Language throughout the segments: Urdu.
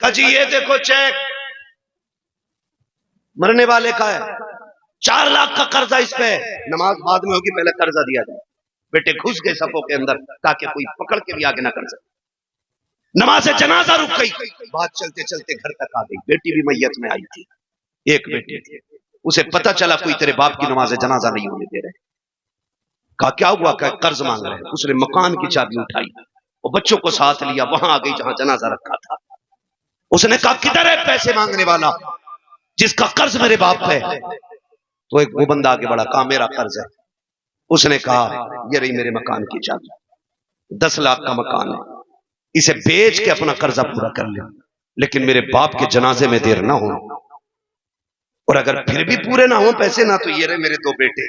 کہا جی یہ دیکھو چیک مرنے والے کا ہے، 4 لاکھ کا قرضہ اس پہ ہے، نماز بعد میں ہوگی پہلے قرضہ دیا جائے۔ بیٹے گھس گئے صفوں کے اندر تاکہ کوئی پکڑ کے بھی آگے نہ کر سکے۔ نماز جنازہ رک گئی، بات چلتے چلتے گھر تک آ گئی، بیٹی بھی میت میں آئی تھی، ایک بیٹی تھی، اسے پتا چلا کوئی تیرے باپ کی نماز جنازہ نہیں ہونے دے رہے۔ کہا کیا ہوا؟ کہ قرض مانگ رہے ہیں۔ اس نے مکان کی چابی اٹھائی اور بچوں کو ساتھ لیا، وہاں آ گئی جہاں جنازہ رکھا تھا۔ اس نے کہا کدھر ہے پیسے مانگنے والا جس کا قرض میرے باپ ہے؟ تو ایک وہ بندہ آگے بڑھا، کہا میرا قرض ہے۔ اس نے کہا یہ رہی میرے مکان کی چابی، 10 لاکھ کا مکان ہے، اسے بیچ کے اپنا قرضہ پورا کر لے، لیکن میرے باپ کے جنازے میں دیر نہ ہو، اور اگر پھر بھی پورے نہ ہوں پیسے نہ، تو یہ رہے میرے 2 بیٹے،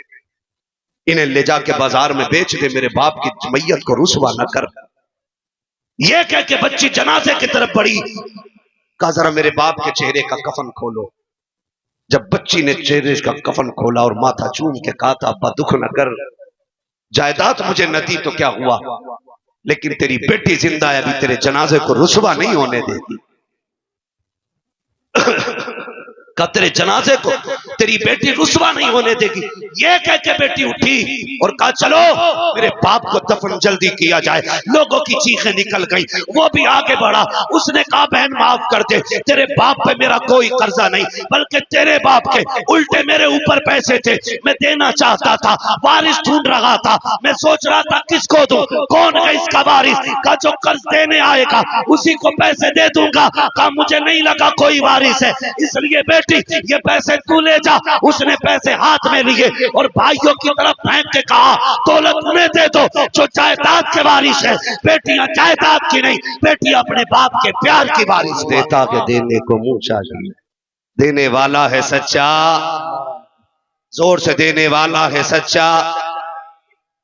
انہیں لے جا کے بازار میں بیچ دے، میرے باپ کی میت کو رسوا نہ کر۔ یہ کہہ کے بچی جنازے کی طرف بڑھی، کہا ذرا میرے باپ کے چہرے کا کفن کھولو۔ جب بچی نے چہرے کا کفن کھولا اور ماتھا چوم کے کہا تھا ابا دکھ نہ کر، جائیداد مجھے نہ دی تو کیا ہوا، لیکن تیری بیٹی زندہ ہے، ابھی تیرے جنازے کو رسوا نہیں ہونے دے گی۔ کہ تیرے جنازے کو تیری بیٹی رسوا نہیں ہونے دے گی۔ یہ کہہ کے بیٹی اٹھی اور کہا چلو میرے باپ کو دفن جلدی کیا جائے۔ لوگوں کی چیخیں نکل گئی، وہ بھی آگے بڑھا، اس نے کہا بہن معاف کر دے، تیرے باپ پہ میرا کوئی قرضہ نہیں، بلکہ تیرے باپ کے الٹے میرے اوپر پیسے تھے، میں دینا چاہتا تھا، وارث ڈھونڈ رہا تھا، میں سوچ رہا تھا کس کو دوں، کون ہے اس کا وارث؟ کہا جو قرض دینے آئے گا اسی کو پیسے دے دوں گا۔ کہا مجھے نہیں لگا کوئی وارث ہے، اس لیے بیٹی یہ پیسے تو لے جا۔ اس نے پیسے ہاتھ میں لیے اور بھائیوں کی طرف پھینک کے کہا دولت انہیں دے دو جو جائیداد کے وارث ہے، بیٹیاں جائیداد کی نہیں، بیٹی اپنے باپ کے پیار کی وارث۔ دیتا کہ دینے کو منہ چاہیے، دینے والا ہے سچا، زور سے دینے والا ہے سچا،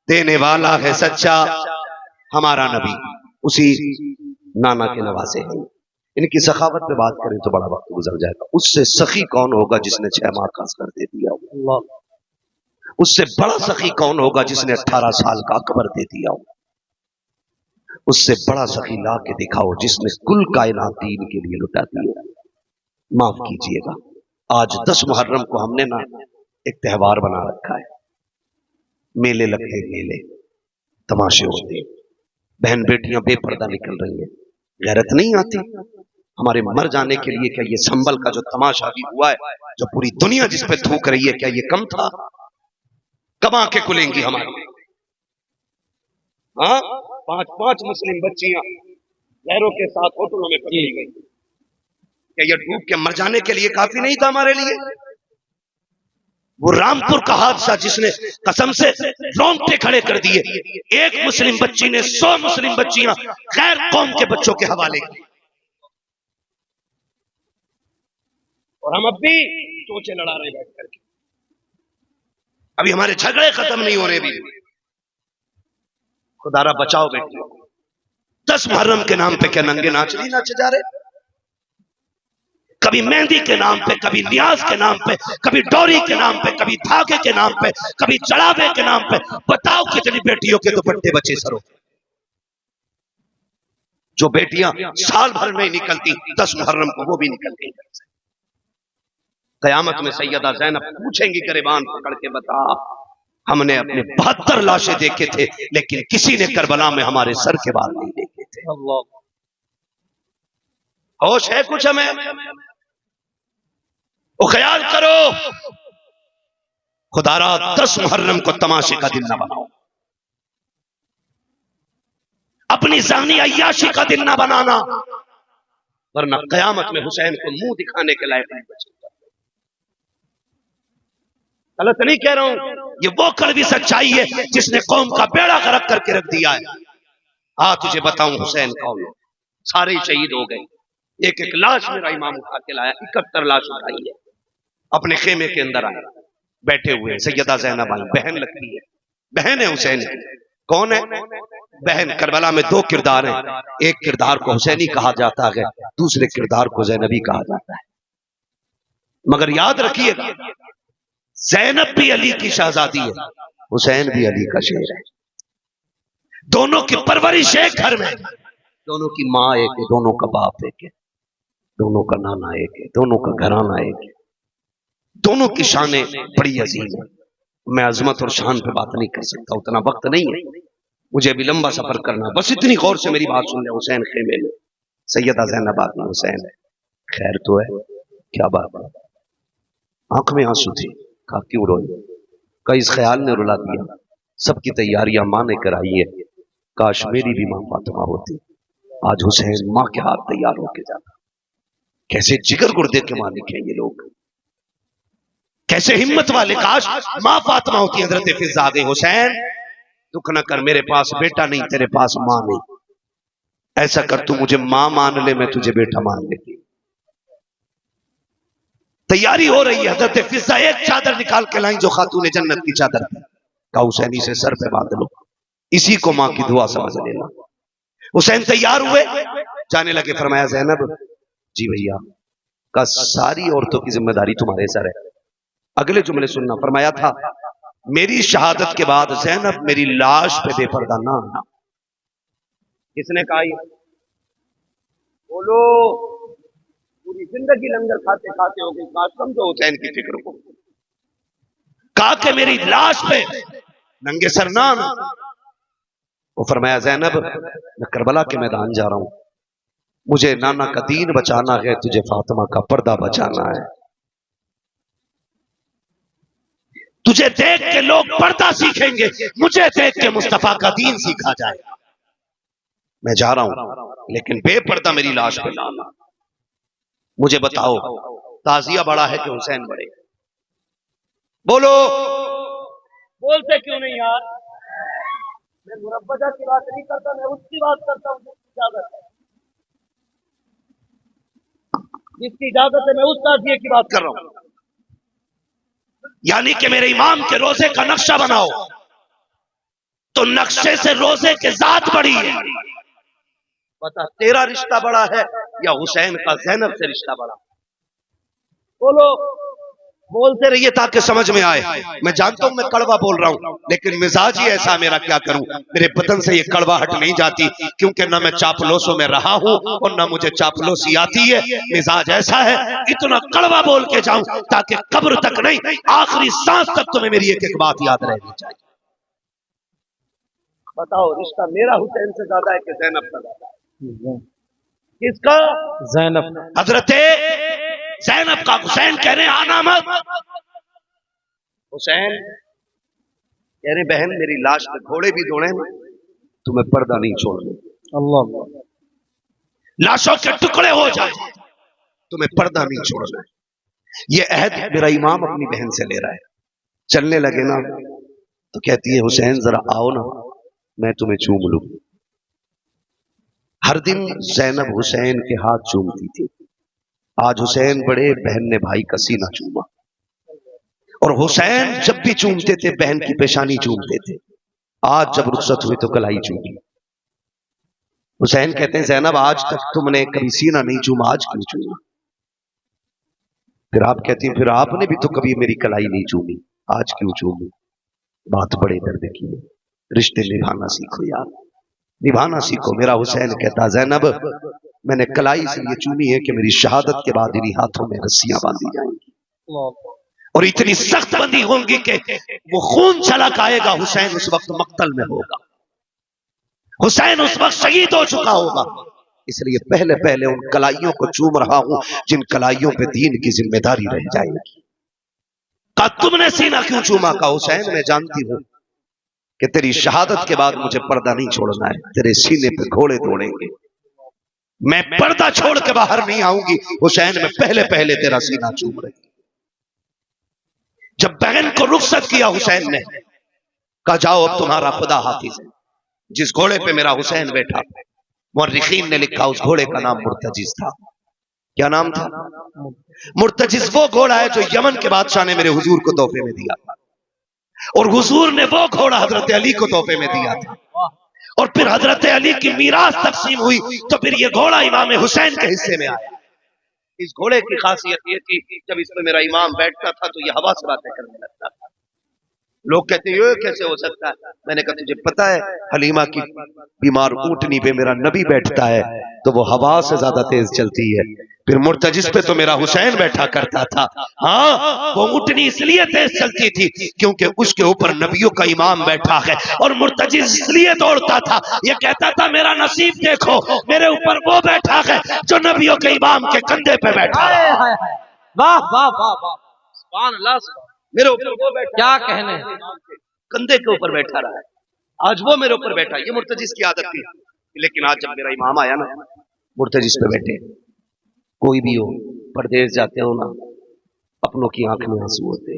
دینے والا ہے سچا۔ ہمارا نبی اسی نانا کے نواسے ہیں، ان کی سخاوت پہ بات کریں تو بڑا وقت گزر جائے گا۔ اس سے سخی کون ہوگا جس نے 6 ماہ کا اصغر دے دیا ہو؟ اس سے بڑا سخی کون ہوگا جس نے 18 سال کا اکبر دے دیا ہو؟ اس سے بڑا سخی لا کے دکھاؤ جس نے کل کائنات دین کے لیے لٹا دی ہے۔ معاف کیجئے گا، آج 10 محرم کو ہم نے نا ایک تہوار بنا رکھا ہے، میلے لگتے، میلے تماشے ہوتے، بہن بیٹیاں بے پردہ نکل رہی ہیں، غیرت نہیں آتی؟ ہمارے مر جانے کے لیے کیا یہ سنبل کا جو تماشا بھی ہوا ہے، جو پوری دنیا جس پہ تھوک رہی ہے، کیا یہ کم تھا؟ کب آنکھیں کھلیں گی ہماری؟ ہاں 5 مسلم بچیاں غیروں کے ساتھ ہوٹلوں میں پکڑی گئی، کیا یہ ڈوب کے مر جانے کے لیے کافی نہیں تھا ہمارے لیے؟ وہ رامپور کا حادثہ جس نے قسم سے رونگٹے کھڑے کر دیے، ایک مسلم بچی نے 100 مسلم بچیاں غیر قوم کے بچوں کے حوالے کی، اور ہم اب بھی چوچے لڑا رہے بیٹھ کر کے، ابھی ہمارے جھگڑے ختم نہیں ہو رہے بھی۔ خدا را بچاؤ بیٹیوں کو۔ 10 محرم کے نام پہ کیا ننگے ناچ نہیں ناچے جا رہے؟ کبھی مہندی کے نام پہ، کبھی نیاز کے نام پہ، کبھی ڈوری کے نام پہ، کبھی دھاگے کے نام پہ، کبھی چڑھاوے کے نام پہ۔ بتاؤ کتنی بیٹیوں کے دوپٹے بچے سروں، جو بیٹیاں سال بھر میں نکلتی 10 محرم کو وہ بھی نکل گئی۔ قیامت میں سیدہ زینب پوچھیں گی گریبان پکڑ کے بتا ہم نے اپنے 72 لاشیں دیکھے تھے لیکن کسی نے کربلا میں ہمارے سر کے بال نہیں دیکھے تھے۔ ہوش ہے کچھ ہمیں؟ وہ خیال کرو خدا را 10 محرم کو تماشے کا دن نہ بناؤ، اپنی ذہنی عیاشی کا دن نہ بنانا، ورنہ قیامت میں حسین کو منہ دکھانے کے لائق نہیں بچے۔ غلط نہیں کہہ رہا ہوں، یہ وہ کڑوی سچائی ہے جس نے قوم کا بیڑا غرق کر کے رکھ دیا ہے۔ تجھے بتاؤں حسین کون ہے؟ سارے شہید ہو گئے، ایک ایک لاش میرا امام اٹھا کے لایا، 71 لاش اٹھائی ہے، اپنے خیمے کے اندر آئے بیٹھے ہوئے، سیدہ زینب آئی، بہن لگتی ہے، بہن ہے حسین کی۔ کون ہے بہن؟ کربلا میں 2 کردار ہیں، ایک کردار کو حسینی کہا جاتا ہے، دوسرے کردار کو زینبی کہا جاتا ہے، مگر یاد رکھیے گا زینب بھی علی کی شہزادی ہے، حسین بھی علی کا شیر ہے، دونوں کی پرورش ایک گھر میں، دونوں کی ماں ایک ہے، دونوں کا باپ ایک ہے۔ دونوں کا نانا ایک ہے، دونوں کا گھرانہ ایک ہے، دونوں کی شانیں بڑی عظیم ہیں. میں عظمت اور شان پہ بات نہیں کر سکتا، اتنا وقت نہیں ہے مجھے ابھی لمبا سفر کرنا. بس اتنی غور سے میری بات سن لیں. حسین خیمے میں سیدہ زینب آدمی حسین ہے. خیر تو ہے، کیا بات ہے؟ آنکھ میں آنسو تھی. کہا کیوں روئے؟ کہا اس خیال نے رلا دیا، سب کی تیاریاں ماں نے کرائی ہے، کاش میری بھی ماں فاطمہ ہوتی. آج حسین ماں کے ہاتھ تیار ہو کے جاتا. کیسے جگر گردے کے مالک ہیں یہ لوگ، کیسے ہمت والے. کاش ماں فاطمہ ہوتی. حضرت فضا آ گئی. حسین دکھ نہ کر، میرے پاس بیٹا نہیں، تیرے پاس ماں نہیں. ایسا کر تو مجھے ماں مان لے، میں تجھے بیٹا مان لیتی. تیاری ہو رہی ہے. حضرت فضا ایک چادر نکال کے لائیں جو خاتون جنت کی چادر تھی. کہا حسین اسے سر پہ باندھ لو، اسی کو ماں کی دعا سمجھ لینا. حسین تیار ہوئے، جانے لگے. فرمایا زینب. جی بھیا. کا ساری عورتوں کی ذمہ داری تمہارے سر ہے. اگلے جملے سننا. فرمایا تھا میری شہادت کے بعد زینب میری لاش پہ بے پردہ نہ آنا. کس نے کہا یہ؟ بولو. پوری زندگی لنگر کھاتے کھاتے ہو گئی، کاش سمجھو حسین کی فکر کو. کہا کہ میری لاش پہ ننگے سر نہ آنا. وہ فرمایا زینب میں کربلا کے میدان جا رہا ہوں، مجھے نانا کا دین بچانا ہے، تجھے فاطمہ کا پردہ بچانا ہے. تجھے دیکھ کے لوگ پردہ سیکھیں گے، مجھے دیکھ کے مصطفیٰ کا دین سیکھا جائے گا. میں جا رہا ہوں لیکن بے پردہ میری لاش پہ لانا. مجھے بتاؤ تعزیہ بڑا ہے کہ حسین بڑے؟ بولو. بولتے کیوں نہیں یار؟ میں مربجہ کی بات نہیں کرتا، میں اس کی بات کرتا ہوں جس کی اجازت ہے. جس کی اجازت ہے میں اس تعزیے کی بات کر رہا ہوں. یعنی کہ میرے امام کے روزے کا نقشہ بناؤ تو نقشے سے روزے کے ذات بڑی ہے. بتا تیرا رشتہ بڑا ہے یا حسین کا زینب سے رشتہ بڑا؟ بولو. بولتے رہیے تاکہ سمجھ میں آئے. میں جانتا ہوں میں کڑوا بول رہا ہوں لیکن مزاج ہی ایسا میرا، کیا کروں. میرے بدن سے یہ کڑواہٹ نہیں جاتی کیونکہ نہ میں چاپلوسوں میں رہا ہوں اور نہ مجھے چاپلوسی آتی ہے. مزاج ایسا ہے اتنا کڑوا بول کے جاؤں تاکہ قبر تک نہیں، آخری سانس تک تمہیں میری ایک ایک بات یاد رہنی چاہیے. بتاؤ رشتہ میرا حسین سے زیادہ ہے کہ زینب کا زیادہ ہے؟ کس کا؟ زینب. حضرت زینب کا. حسین کہہ رہے ہیں آنا مت. حسین کہہ رہے بہن میری لاش پہ گھوڑے بھی دوڑے تمہیں پردہ نہیں چھوڑنے. اللہ. لاشوں کے ٹکڑے ہو جائیں تمہیں پردہ نہیں چھوڑنا. یہ عہد میرا امام اپنی بہن سے لے رہا ہے. چلنے لگے نا تو کہتی ہے حسین ذرا آؤ نا میں تمہیں چوم لوں. ہر دن زینب حسین کے ہاتھ چومتی تھی. آج حسین بڑے، بہن نے بھائی کا سینہ چوما. اور حسین جب بھی چومتے تھے بہن کی پیشانی چومتے تھے. آج جب رخصت ہوئی تو کلائی چومی. حسین کہتے ہیں زینب آج تک تم نے کبھی سینہ نہیں چوما، آج کیوں چوما؟ پھر آپ کہتی ہیں پھر آپ نے بھی تو کبھی میری کلائی نہیں چومی، آج کیوں چومی؟ بات بڑے درد کی ہے. رشتے نبھانا سیکھو یار، نبھانا سیکھو. میرا حسین کہتا زینب میں نے کلائی سے یہ چومی ہے کہ میری شہادت کے بعد انہی ہاتھوں میں رسیاں باندھی جائیں گی اور اتنی سخت بندی ہوں گی کہ وہ خون چھلک آئے گا. حسین اس وقت مقتل میں ہوگا، حسین اس وقت شہید ہو چکا ہوگا. اس لیے پہلے پہلے ان کلائیوں کو چوم رہا ہوں جن کلائیوں پہ دین کی ذمہ داری رہ جائے گی. کہا تم نے سینہ کیوں چوما؟ کہا حسین میں جانتی ہوں کہ تیری شہادت کے بعد مجھے پردہ نہیں چھوڑنا ہے، تیرے سینے پہ گھوڑے دوڑیں گے، میں پردہ چھوڑ کے باہر نہیں آؤں گی. حسین میں پہلے پہلے تیرا سینہ چوم رہی. جب بہن کو رخصت کیا حسین نے کہا جاؤ اب تمہارا خدا حافظ ہے. جس گھوڑے پہ میرا حسین بیٹھا مورخین نے لکھا اس گھوڑے کا نام مرتجز تھا. کیا نام تھا؟ مرتجز وہ گھوڑا ہے جو یمن کے بادشاہ نے میرے حضور کو تحفے میں دیا تھا اور حضور نے وہ گھوڑا حضرت علی کو تحفے میں دیا تھا اور پھر حضرت علی کی میراث تقسیم ہوئی تو پھر یہ گھوڑا امام حسین کے حصے میں آیا. اس گھوڑے کی خاصیت یہ تھی جب اس پہ میرا امام بیٹھتا تھا تو یہ ہوا سے باتیں کرنے لگتا تھا. لوگ کہتے ہیں یہ کیسے ہو سکتا ہے؟ میں نے کہا تجھے پتا ہے حلیمہ کی بیمار اونٹنی پہ میرا نبی بیٹھتا ہے تو وہ ہوا سے زیادہ تیز چلتی ہے، پھر مرتجس پہ تو میرا حسین بیٹھا کرتا تھا، ہاں وہ اونٹنی اس لیے تیز چلتی تھی کیونکہ اس کے اوپر نبیوں کا امام بیٹھا ہے، اور مرتجس اس لیے دوڑتا تھا، یہ کہتا تھا میرا نصیب دیکھو میرے اوپر وہ بیٹھا ہے جو نبیوں کے امام کے کندھے پہ بیٹھا ہے۔ واہ واہ واہ واہ، سبحان اللہ، میرے اوپر وہ بیٹھا، کیا کہنے، کندھے کے اوپر بیٹھا رہا ہے، آج وہ میرے اوپر بیٹھا، یہ مرتجس کی عادت تھی، لیکن آج جب میرا امام آیا نا مرتجس پہ بیٹھے، کوئی بھی ہو پردیس جاتے ہو نا اپنوں کی آنکھ میں آنسو ہوتے،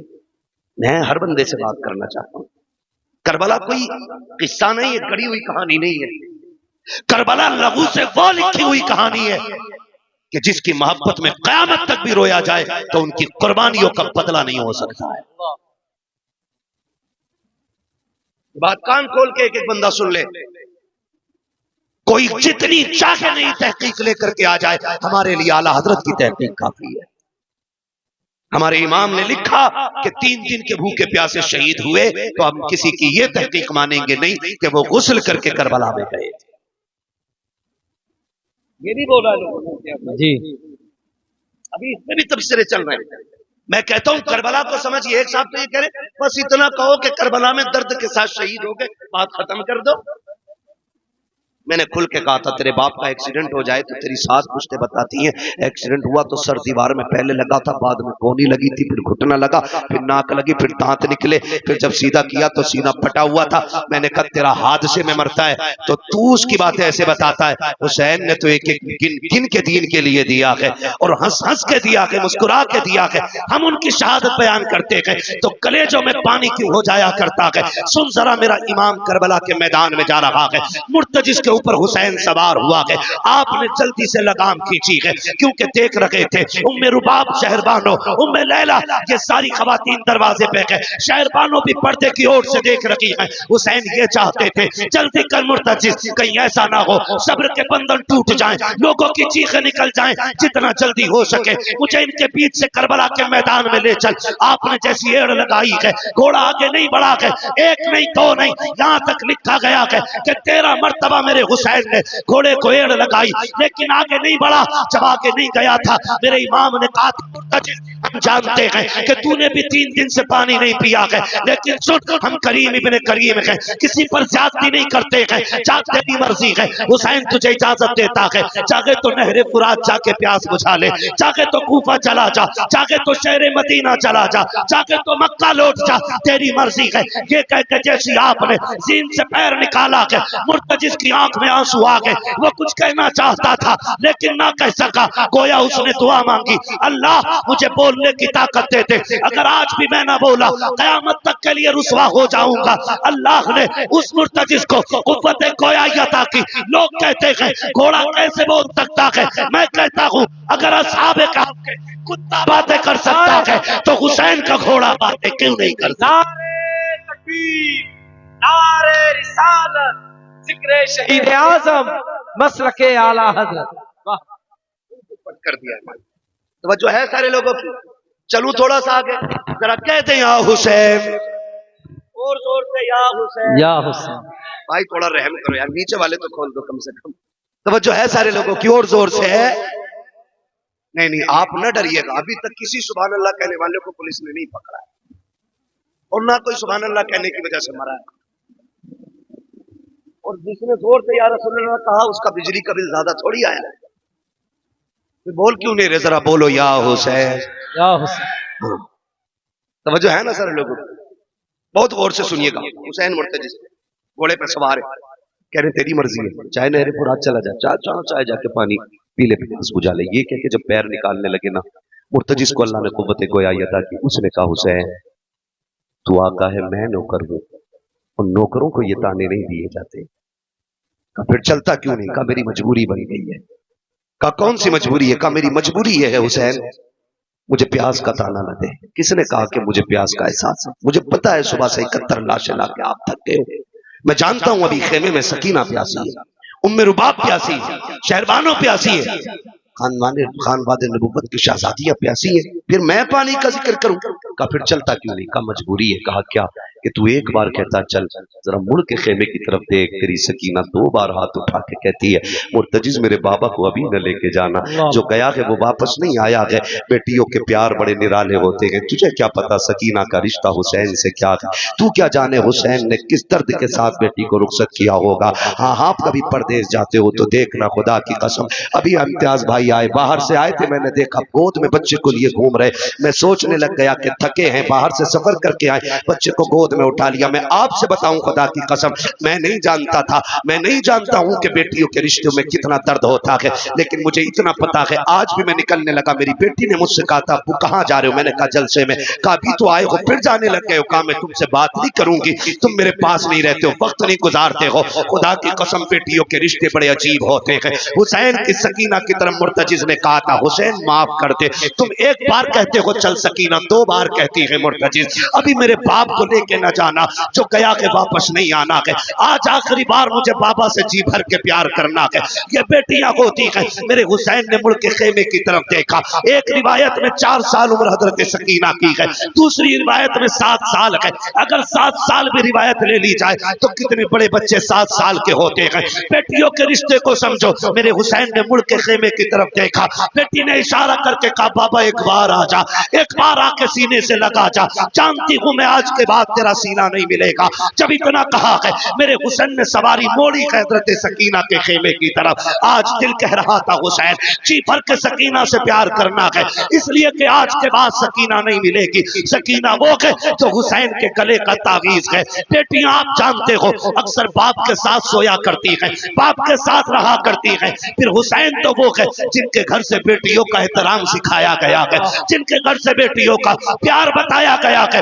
میں ہر بندے سے بات کرنا چاہتا ہوں، کربلا کوئی قصہ نہیں ہے، گڑی ہوئی کہانی نہیں ہے، کربلا لغو سے وہ لکھی ہوئی کہانی ہے کہ جس کی محبت میں قیامت تک بھی رویا جائے تو ان کی قربانیوں کا بدلہ نہیں ہو سکتا ہے۔ بات کان کھول کے ایک ایک بندہ سن لے، کوئی جتنی چاہے نہیں تحقیق لے کر کے آ جائے، ہمارے لیے اعلیٰ حضرت کی تحقیق کافی ہے۔ ہمارے امام نے لکھا کہ 3 دن کے بھوکے پیاسے شہید ہوئے تو ہم کسی کی یہ تحقیق مانیں گے نہیں کہ وہ غسل کر کے کربلا میں گئے، یہ نہیں بولا لوگ جی ابھی اس میں بھی تبصرے چل رہے ہیں۔ میں کہتا ہوں کربلا کو سمجھیے، ایک صاحب تو یہ کہہ رہے بس اتنا کہو کہ کربلا میں درد کے ساتھ شہید ہو گئے، بات ختم کر دو۔ میں نے کھل کے کہا تھا تیرے باپ کا ایکسیڈنٹ ہو جائے تو تیری ساس پوچھتے بتاتی ہیں ایکسیڈنٹ ہوا تو سر دیوار میں پہلے لگا تھا، بعد میں کونی لگی تھی، پھر گھٹنا لگا، پھر ناک لگی، پھر دانت نکلے، پھر جب سیدھا کیا تو سینہ پھٹا ہوا تھا۔ میں نے کہا تیرا حادثے میں مرتا ہے تو تو اس کی باتیں ایسے بتاتا ہے، حسین نے تو ایک ایک گن کے دین کے لیے دیا ہے اور ہنس ہنس کے دیا ہے، مسکرا کے دیا ہے، ہم ان کی شہادت بیان کرتے ہیں تو کلیجوں میں پانی کیوں ہو جایا کرتا ہے۔ سن ذرا میرا امام کربلا کے میدان میں جا رہا ہے، مرتجس کے اوپر حسین سوار ہوا ہے، آپ نے جلدی سے لگام کھینچی ہے کیونکہ دیکھ رہے تھے ام رباب شہربانو، ام لیلہ، یہ ساری خواتین دروازے پہ گئے، شہربانو بھی پردے کی اور سے دیکھ رہی ہیں۔ حسین یہ چاہتے تھے جلدی کر مرتجس، کہیں ایسا نہ ہو صبر کے بندھن ٹوٹ جائیں، لوگوں کی چیخیں نکل جائیں، جتنا جلدی ہو سکے مجھے ان کے بیچ سے کربلا کے میدان میں لے چل۔ آپ نے جیسی ایڑ لگائی ہے، گھوڑا آگے نہیں بڑھا ہے، ایک نہیں دو نہیں، یہاں تک لکھا گیا ہے کہ 13 مرتبہ میرے حسین نے گھوڑے کو ایڑ لگائی لیکن آگے نہیں بڑھا۔ جب آگے نہیں گیا تھا میرے امام نے کہا ہم جانتے ہیں کہ تو نے بھی 3 دن سے پانی نہیں پیا ہے، لیکن سن ہم کریم ابن کریم ہیں، کسی پر زیادتی نہیں کرتے ہیں، جا تیری مرضی ہے۔ حسین تجھے اجازت دیتا ہے، چاہے تو نہر فرات جا کے پیاس بجھا لے، چاہے تو کوفہ چلا جا، چاہے تو شہر مدینہ چلا جا، چاہے تو مکہ لوٹ جا، تیری مرضی ہے۔ یہ کہہ کے جیسی آپ نے زین سے پیر نکالا ہے، مرتجس کی آنکھ میں آنسو آ گئے، وہ کچھ کہنا چاہتا تھا لیکن نہ کہہ سکا، گویا اس نے دعا مانگی، اللہ مجھے بولنے کی طاقت دے دے، اگر آج بھی میں نہ بولا قیامت تک کے لیے رسوا ہو جاؤں گا۔ اللہ نے اس مرتجس کو قوت گویائی عطا کی۔ لوگ کہتے ہیں گھوڑا کیسے بول سکتا ہے، میں کہتا ہوں اگر اصحاب کہف کے کتا باتیں کر سکتا ہے تو حسین کا گھوڑا باتیں کیوں نہیں کر سکتا؟ نعرے تکبیر، نعرے رسالت، ذکر شہید اعظم، مسلک اعلی حضرت، کر دیا ہے۔ توجہ ہے سارے لوگوں کی؟ چلوں تھوڑا سا آگے، ذرا کہتے ہیں یا حسین، اور زور سے یا حسین، یا حسین۔ بھائی تھوڑا رحم کرو یار، نیچے والے تو کھول دو کم سے کم۔ توجہ ہے سارے لوگوں کی؟ اور زور سے ہے؟ نہیں نہیں آپ نہ ڈریے گا، ابھی تک کسی سبحان اللہ کہنے والے کو پولیس نے نہیں پکڑا ہے اور نہ کوئی سبحان اللہ کہنے کی وجہ سے مرا ہے، اور جس نے زور سے یا رسول اللہ کہا اس کا بجلی کا بل زیادہ تھوڑی آیا ہے۔ بول کیوں نہیں رہے؟ ذرا بولو یا حسین، یا حسین۔ توجہ ہے نا سارے لوگوں؟ بہت غور سے سنیے گا۔ حسین مرتجس گھوڑے پہ سوار ہے، کہہ رہے تیری مرضی ہے، چاہے نہر فرات چلا جا، چاہے جا کے پانی پی لے، پیاس بجھا لے۔ یہ کہہ کے جب پیر نکالنے لگے نا مرتجس کو اللہ نے قوت گویائی عطا کی، اس نے کہا حسین تو آقا ہے، میں نوکر ہوں، ان نوکروں کو یہ تانے نہیں دیے جاتے۔ کہا پھر چلتا کیوں نہیں؟ کہا میری مجبوری بن گئی ہے۔ کہا کون سی مجبوری ہے؟ کہا میری مجبوری یہ ہے حسین مجھے پیاس کا تانا نہ دے۔ کس نے کہا کہ مجھے پیاس کا احساس ہے؟ مجھے پتا ہے صبح سے 71 لاشیں لا کے آپ تھک گئے، میں جانتا ہوں ابھی خیمے میں سکینہ پیاسی ہے، ام رباب پیاسی ہے، شہربانو پیاسی ہے، خانواد نبوت کی شہزادیاں پیاسی ہیں، پھر میں پانی کا ذکر کروں؟ کہا پھر چلتا کیوں نہیں؟ کہا مجبوری ہے۔ کہا کیا؟ کہ تو ایک بار کہتا چل ذرا مڑ کے خیمے کی طرف دیکھ، تیری سکینہ 2 بار ہاتھ اٹھا کے کہتی ہے مرتجز میرے بابا کو ابھی نہ لے کے جانا، جو گیا ہے وہ واپس نہیں آیا ہے۔ بیٹیوں کے پیار بڑے نرالے ہوتے ہیں، تجھے کیا پتا سکینہ کا رشتہ حسین سے کیا ہے، تو کیا جانے حسین نے کس درد کے ساتھ بیٹی کو رخصت کیا ہوگا۔ ہاں آپ کبھی پردیس جاتے ہو تو دیکھنا، خدا کی قسم ابھی امتیاز بھائی آئے، باہر سے آئے تھے، میں نے دیکھا گود میں بچے کو لیے گھوم رہے، میں سوچنے لگ گیا کہ تھکے ہیں، باہر سے سفر کر کے آئے، بچے کو گود میں اٹھا لیا۔ میں آپ سے بتاؤں خدا کی قسم میں نہیں جانتا تھا، میں نہیں جانتا ہوں کہ بیٹیوں کے رشتوں میں کتنا درد ہوتا ہے، لیکن مجھے اتنا پتا ہے آج بھی میں نکلنے لگا، میری بیٹی نے مجھ سے کہا تھا ابو کہاں جا رہے ہو، میں نے کہا جلسے میں، کہا ابھی تو آئے ہو پھر جانے لگ گئے ہو، کہا میں تم سے بات نہیں کروں گی، تم میرے پاس نہیں رہتے ہو، وقت نہیں گزارتے ہو۔ خدا کی قسم بیٹیوں کے رشتے بڑے عجیب ہوتے ہیں۔ حسین کی سکینہ کی طرف مرتجز نے کہا تھا حسین معاف کر دے، تم ایک بار کہتے ہو چل سکینہ 2 بار کہتی ہے مرتجز، ابھی میرے باپ کو لے کے نہ جانا، جو گیا کہ واپس نہیں آنا ہے، آج آخری بار مجھے بابا سے جی بھر کے پیار کرنا ہے۔ یہ بیٹیاں ہوتی ہیں۔ میرے حسین نے مڑ کے خیمے کی طرف دیکھا، ایک روایت میں 4 سال عمر حضرت سکینہ کی ہے، دوسری روایت میں 7 سال ہے، اگر 7 سال بھی روایت لے لی جائے تو کتنے بڑے بچے 7 سال کے ہوتے ہیں۔ بیٹیوں کے رشتے کو سمجھو۔ میرے حسین نے مڑ کے خیمے کی طرف دیکھا، بیٹی نے اشارہ کر کے کہا بابا ایک بار آ جا، ایک بار آ کے سینے سے لگا جا، جانتی ہوں میں آج کے بعد تیرا سینہ نہیں ملے گا۔ جب اتنا کہا ہے میرے حسین نے سواری موڑی حضرت سکینہ کے خیمے کی طرف۔ آج دل کہہ رہا تھا حسین جی بھر کے سکینہ سے پیار کرنا ہے، اس لیے کہ آج کے بعد سکینہ نہیں ملے گی۔ سکینہ وہ ہے جو حسین کے گلے کا تعویذ ہے۔ بیٹیاں آپ جانتے ہو اکثر باپ کے ساتھ سویا کرتی ہیں، باپ کے ساتھ رہا کرتی ہیں، پھر حسین تو وہ ہے جن کے گھر سے بیٹیوں کا احترام سکھایا گیا ہے، جن کے گھر سے بیٹیوں کا پیار بتایا گیا ہے۔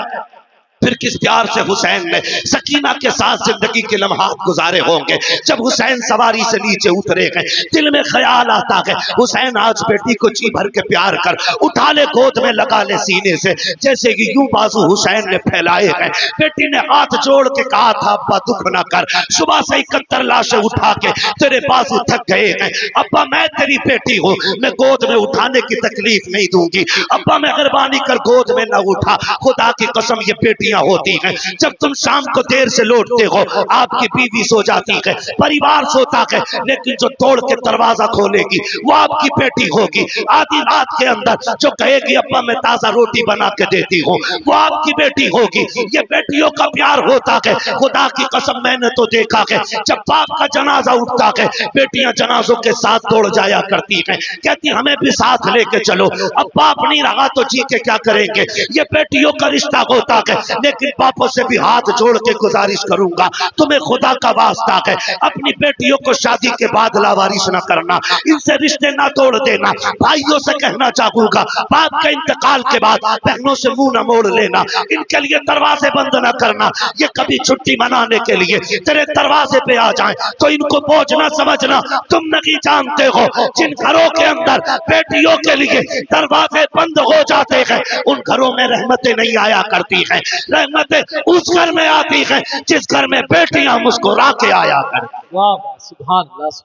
پھر کس پیار سے حسین نے سکینہ کے ساتھ زندگی کے لمحات گزارے ہوں گے۔ جب حسین سواری سے نیچے اترے گئے دل میں خیال آتا ہے حسین آج بیٹی کو جی بھر کے پیار کر اٹھا لے، گود میں لگا لے سینے سے، جیسے کہ یوں بازو حسین نے پھیلائے ہیں۔ بیٹی نے ہاتھ جوڑ کے کہا تھا ابا دکھ نہ کر، صبح سے 71 لاشیں اٹھا کے تیرے بازو تھک گئے ہیں، ابا میں تیری بیٹی ہوں، میں گود میں اٹھانے کی تکلیف نہیں دوں گی، ابا مہربانی کر گود میں نہ اٹھا۔ خدا کی قسم یہ بیٹی ہوتی ہیں، جب تم شام کو دیر سے لوٹتے ہو آپ کی بیوی سو جاتی ہے، پریوار سوتا ہے، لیکن جو توڑ کے دروازہ کھولے گی وہ آپ کی بیٹی ہوگی۔ آدھی رات کے اندر جو کہے گی ابا میں تازہ روٹی بنا کے دیتی ہوں وہ آپ کی بیٹی ہوگی۔ یہ بیٹیوں کا پیار ہوتا ہے۔ خدا کی قسم میں نے تو دیکھا ہے جب باپ کا جنازہ اٹھتا ہے بیٹیاں جنازوں کے ساتھ دوڑ جایا کرتی ہیں، کہتی ہمیں بھی ساتھ لے کے چلو، اب باپ نہیں رہا تو جی کے کیا کریں گے۔ یہ بیٹیوں کا رشتہ ہوتا ہے، لیکن باپوں سے بھی ہاتھ جوڑ کے گزارش کروں گا تمہیں خدا کا واسطہ ہے اپنی بیٹیوں کو شادی کے بعد لاوارث نہ کرنا، ان سے رشتے نہ توڑ دینا۔ بھائیوں سے کہنا چاہوں گا باپ کے انتقال کے بعد بہنوں سے منہ نہ موڑ لینا، ان کے لیے دروازے بند نہ کرنا۔ یہ کبھی چھٹی منانے کے لیے تیرے دروازے پہ آ جائیں تو ان کو بوجھ نہ سمجھنا، تم نہیں جانتے ہو جن گھروں کے اندر بیٹیوں کے لیے دروازے بند ہو جاتے ہیں ان گھروں میں رحمتیں نہیں آیا کرتی ہیں۔ رحمتیں اس گھر میں آتی ہیں جس گھر میں بیٹیاں مسکرا کے آیا کرتی۔ واہ واہ سبحان اللہ،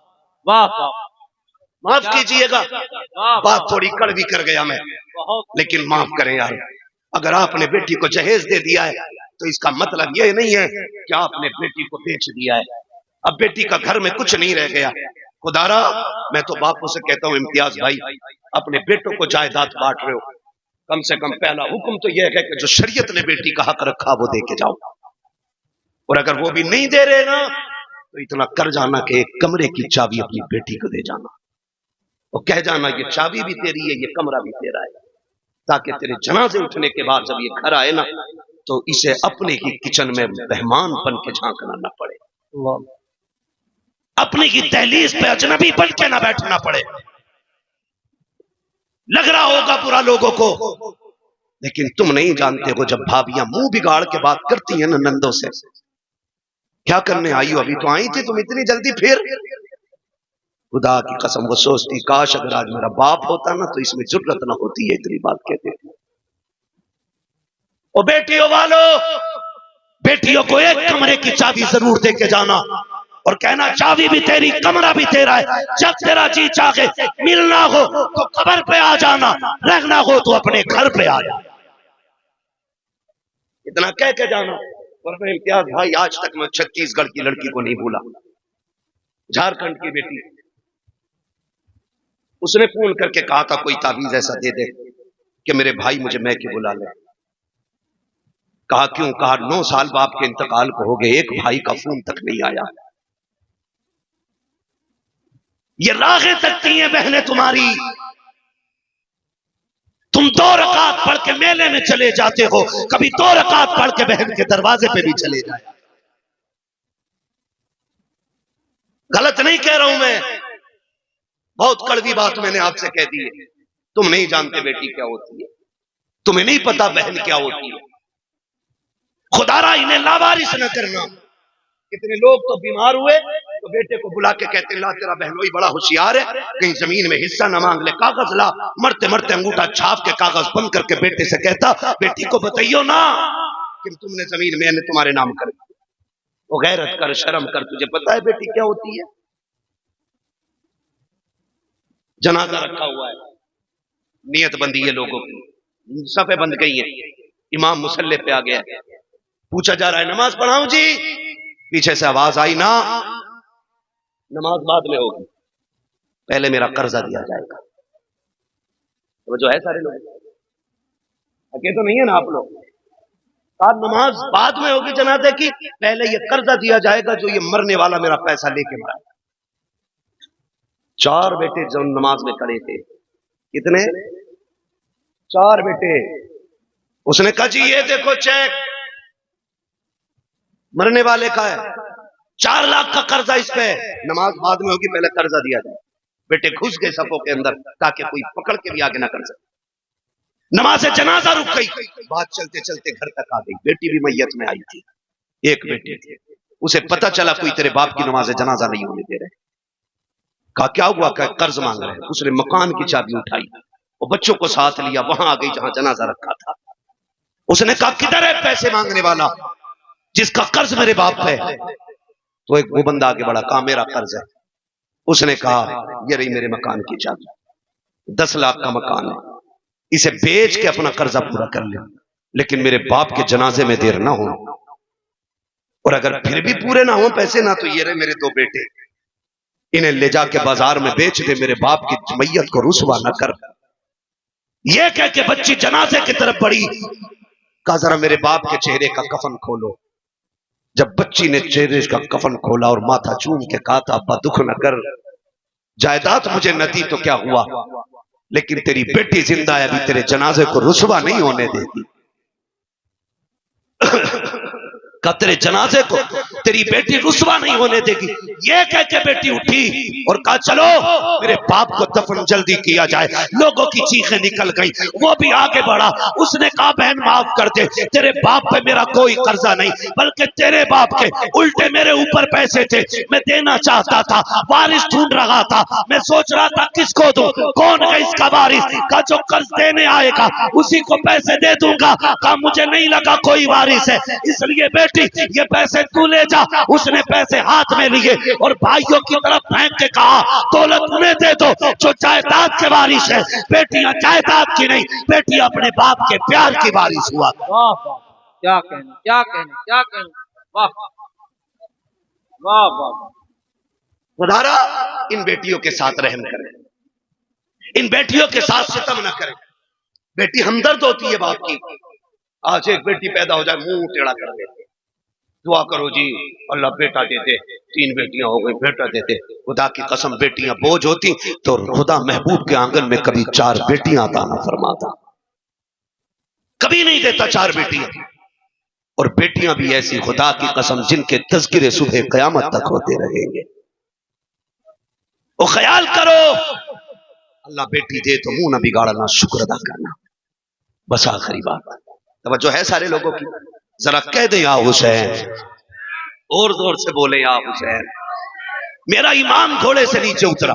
واہ واہ، معاف کیجئے گا بات تھوڑی کڑوی کر گیا میں، لیکن معاف کریں یار، اگر آپ نے بیٹی کو جہیز دے دیا ہے تو اس کا مطلب یہ نہیں ہے کہ آپ نے بیٹی کو بیچ دیا ہے۔ اب بیٹی کا گھر میں کچھ نہیں رہ گیا۔ خدا را میں تو باپوں سے کہتا ہوں امتیاز بھائی اپنے بیٹوں کو جائیداد بانٹ رہے ہو، کم سے کم پہلا حکم تو یہ ہے کہ جو شریعت نے بیٹی کا حق رکھا وہ دے کے جاؤ، اور اگر وہ بھی نہیں دے رہے نا تو اتنا کر جانا کہ ایک کمرے کی چابی اپنی بیٹی کو دے جانا اور کہہ جانا یہ چابی بھی تیری ہے، یہ کمرہ بھی تیرا ہے، تاکہ تیرے جنازے اٹھنے کے بعد جب یہ گھر آئے نا تو اسے اپنے ہی کچن میں مہمان بن کے جھانکنا نہ پڑے، اپنی ہی دہلیز پہ اجنبی بن کے نہ بیٹھنا پڑے۔ لگ رہا ہوگا برا لوگوں کو، لیکن تم نہیں جانتے ہو جب بھابیاں منہ بگاڑ کے بات کرتی ہیں نا نندوں سے، کیا کرنے آئی ہو، ابھی تو آئی تھی تم اتنی جلدی، پھر خدا کی قسم وہ سوچتی کاش اگر آج میرا باپ ہوتا نا تو اس میں جرت نہ ہوتی ہے اتنی بات کہتے تھے۔ اور بیٹیوں والو، بیٹیوں کو ایک کمرے کی چابی ضرور دے کے جانا اور کہنا چابی بھی تیری کمرہ بھی تیرا ہے، جب تیرا جی چاہے ملنا ہو تو قبر پہ آ جانا، رہنا ہو تو اپنے گھر پہ آ جانا، اتنا کہہ کے جانا۔ اور میں امتیاز بھائی آج تک میں چھتیس گڑھ کی لڑکی کو نہیں بھولا، جھارکھنڈ کی بیٹی، اس نے فون کر کے کہا تھا کوئی تعویذ ایسا دے دے کہ میرے بھائی مجھے میں کے بلا لے۔ کہا کیوں؟ کہا 9 سال باپ کے انتقال کو ہو گئے، ایک بھائی کا فون تک نہیں آیا۔ یہ راغیں تکتی ہیں بہنیں تمہاری، تم 2 رکعت پڑھ کے میلے میں چلے جاتے ہو، کبھی 2 رکعت پڑھ کے بہن کے دروازے پہ بھی چلے جائے۔ غلط نہیں کہہ رہا ہوں میں، بہت کڑوی بات میں نے آپ سے کہہ دی ہے۔ تم نہیں جانتے بیٹی کیا ہوتی ہے، تمہیں نہیں پتا بہن کیا ہوتی ہے۔ خدا را انہیں لاوارث نہ کرنا۔ کتنے لوگ تو بیمار ہوئے تو بیٹے کو بلا کے کہتے لا تیرا بہنوئی بڑا ہوشیار ہے، کہیں زمین میں حصہ نہ مانگ لے، کاغذ لا، مرتے مرتے انگوٹھا چھاپ کے کاغذ بند کر کے بیٹے سے کہتا بیٹی کو بتائیو نا کہ تم نے زمین میں نے تمہارے نام کر دی۔ وہ غیرت کر، شرم کر، تجھے پتا ہے بیٹی کیا ہوتی ہے؟ جنازہ رکھا ہوا ہے، نیت بندی ہے لوگوں کی، صفیں بند گئی ہیں، امام مصلی پہ آ گیا، پوچھا جا رہا ہے نماز پڑھاؤں جی؟ پیچھے سے آواز آئی نا نماز بعد میں ہوگی، پہلے میرا قرضہ دیا جائے گا۔ وہ جو ہے سارے لوگ اکے تو نہیں ہے نا آپ لوگ، نماز بعد میں ہوگی جنازے کی، پہلے یہ قرضہ دیا جائے گا جو یہ مرنے والا میرا پیسہ لے کے مرا۔ 4 بیٹے جو نماز میں کھڑے تھے، کتنے؟ 4 بیٹے۔ اس نے کہا جی یہ دیکھو چیک مرنے والے کا ہے، 4 لاکھ کا قرضہ اس پہ، نماز بعد میں ہوگی پہلے قرضہ دیا جائے۔ بیٹے گھس گئے صفوں کے اندر تاکہ کوئی پکڑ کے بھی آگے نہ کر سکے۔ نماز جنازہ رک گئی، بات چلتے چلتے گھر تک آ گئی، بیٹی بھی میت میں آئی تھی، ایک بیٹی تھی، اسے پتا چلا کوئی تیرے باپ کی نماز جنازہ نہیں ہونے دے رہے۔ کہا کیا ہوا؟ کہ قرض مانگ رہے ہیں۔ اس نے مکان کی چابی اٹھائی، وہ بچوں کو ساتھ لیا، وہاں آ گئی جہاں جنازہ رکھا تھا۔ اس نے کہا کدھر ہے پیسے مانگنے والا جس کا قرض میرے باپ ہے؟ تو ایک وہ بندہ آگے بڑھا، کہا میرا قرض ہے۔ اس نے کہا یہ رہی میرے مکان کی چابی، 10 لاکھ کا مکان ہے، اسے بیچ کے اپنا قرضہ پورا کر لیں، لیکن میرے باپ کے جنازے میں دیر نہ ہو، اور اگر پھر بھی پورے نہ ہوں پیسے نہ تو یہ رہے میرے 2 بیٹے، انہیں لے جا کے بازار میں بیچ دے، میرے باپ کی میت کو رسوا نہ کر۔ یہ کہہ کے بچی جنازے کی طرف بڑھی، کہا ذرا میرے باپ کے چہرے کا کفن کھولو۔ جب بچی نے چہرے کا کفن کھولا اور ماتھا چوم کے کہا تھا ابا دکھ نہ کر، جائیداد مجھے نہ دی تو کیا ہوا، لیکن تیری بیٹی زندہ ہے، ابھی تیرے جنازے کو رسوا نہیں ہونے دے گی۔ کہ تیرے جنازے کو تیری بیٹی رسوا نہیں ہونے دے گی۔ یہ کہہ کے بیٹی اٹھی اور کہا چلو میرے باپ کو دفن جلدی کیا جائے۔ لوگوں کی چیخیں نکل گئی، وہ بھی آگے بڑھا، اس نے کہا بہن معاف کر دے، تیرے باپ پہ میرا کوئی قرضہ نہیں، بلکہ تیرے باپ کے الٹے میرے اوپر پیسے تھے، میں دینا چاہتا تھا، وارث ڈھونڈ رہا تھا، میں سوچ رہا تھا کس کو دوں، کون ہے اس کا وارث، کا جو قرض دینے آئے گا اسی کو پیسے دے دوں گا۔ کہا مجھے نہیں لگا کوئی وارث ہے، اس لیے بیٹی یہ پیسے تو لے جا۔ اس نے پیسے ہاتھ میں لیے اور بھائیوں کی طرف پھینک کے کہا دولت انہیں دے دو جو جائیداد کے وارث ہے، بیٹیاں جائیداد کی نہیں، بیٹی اپنے باپ کے پیار کی وارث ہوا۔ واہ واہ، کیا کہنے کیا کہنے کیا کہنے، واہ واہ واہ۔ خدارا ان بیٹیوں کے ساتھ رحم کریں، ان بیٹیوں کے ساتھ ستم نہ کریں۔ بیٹی ہمدرد ہوتی ہے باپ کی۔ آج ایک بیٹی پیدا ہو جائے منہ ٹیڑھا کر دیتے، دعا کرو جی اللہ بیٹا دے دے، 3 بیٹیاں ہو گئی بیٹا دے دے۔ خدا کی قسم بیٹیاں بوجھ ہوتی تو خدا محبوب کے آنگن میں کبھی 4 بیٹیاں عطا نہ فرماتا، کبھی نہیں دیتا 4 بیٹیاں۔ اور بیٹیاں بھی ایسی خدا کی قسم جن کے تذکرے صبح قیامت تک ہوتے رہیں گے۔ وہ خیال کرو اللہ بیٹی دے تو منہ نہ بگاڑنا، شکر ادا کرنا۔ بس آخری بات توجہ ہے سارے لوگوں کی، ذرا کہہ دیں یا حسین، اور زور سے بولیں یا حسین۔ میرا ایمان گھوڑے سے نیچے اترا،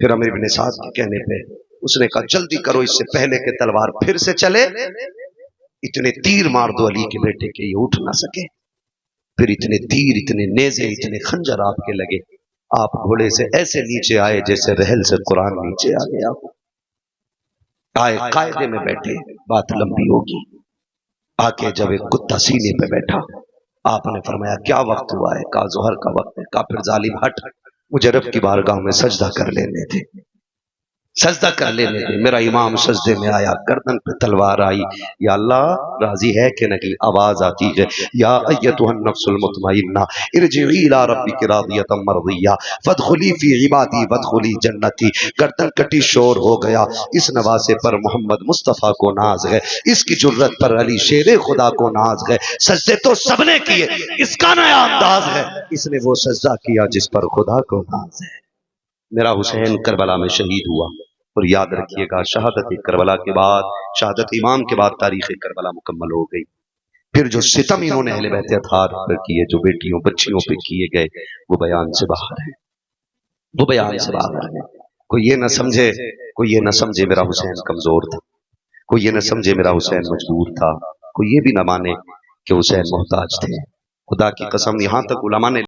پھر امر ابن سعد کے کہنے پہ اس نے کہا جلدی کرو اس سے پہلے کہ تلوار پھر سے چلے، اتنے تیر مار دو علی کے بیٹے کے یہ اٹھ نہ سکے۔ پھر اتنے تیر، اتنے نیزے، اتنے خنجر آپ کے لگے، آپ گھوڑے سے ایسے نیچے آئے جیسے رحل سے قرآن نیچے آ گیا ہو۔ آئے قاعدے میں بیٹھے، بات لمبی ہوگی۔ آ کے جب ایک کتا سینے پہ بیٹھا، آپ نے فرمایا کیا وقت ہوا ہے؟ کہا ظہر کا وقت ہے۔ کہا پھر ظالم ہٹ، مجھے رب کی بارگاہ میں سجدہ کر لینے تھے، سجدہ کر لینے تھے۔ میرا امام سجدے میں آیا، گردن پہ تلوار آئی، یا اللہ راضی ہے کہ نہیں؟ آواز آتی ہے یا ایتھا النفس المطمئنہ ارجعی الی ربک راضیۃ مرضیہ فادخلی فی عبادی وادخلی جنتی۔ گردن کٹی، شور ہو گیا۔ اس نواسے پر محمد مصطفیٰ کو ناز ہے، اس کی جرت پر علی شیر خدا کو ناز ہے۔ سجدے تو سب نے کیے، اس کا نیا انداز ہے، اس نے وہ سجدہ کیا جس پر خدا کو ناز ہے۔ میرا حسین کربلا میں شہید ہوا، اور یاد رکھیے گا شہادت کربلا کے بعد، شہادت امام کے بعد تاریخ کربلا مکمل ہو گئی۔ پھر جو ستم انہوں نے اہل بیت اطہار پر کیے، جو بیٹیوں بچیوں پہ کیے گئے، وہ بیان سے باہر ہے، وہ بیان سے باہر ہے۔ کوئی یہ نہ سمجھے، کوئی یہ نہ سمجھے میرا حسین کمزور تھا، کوئی یہ نہ سمجھے میرا حسین مجبور تھا، کوئی یہ بھی نہ مانے کہ حسین محتاج تھے۔ خدا کی قسم یہاں تک علماء نے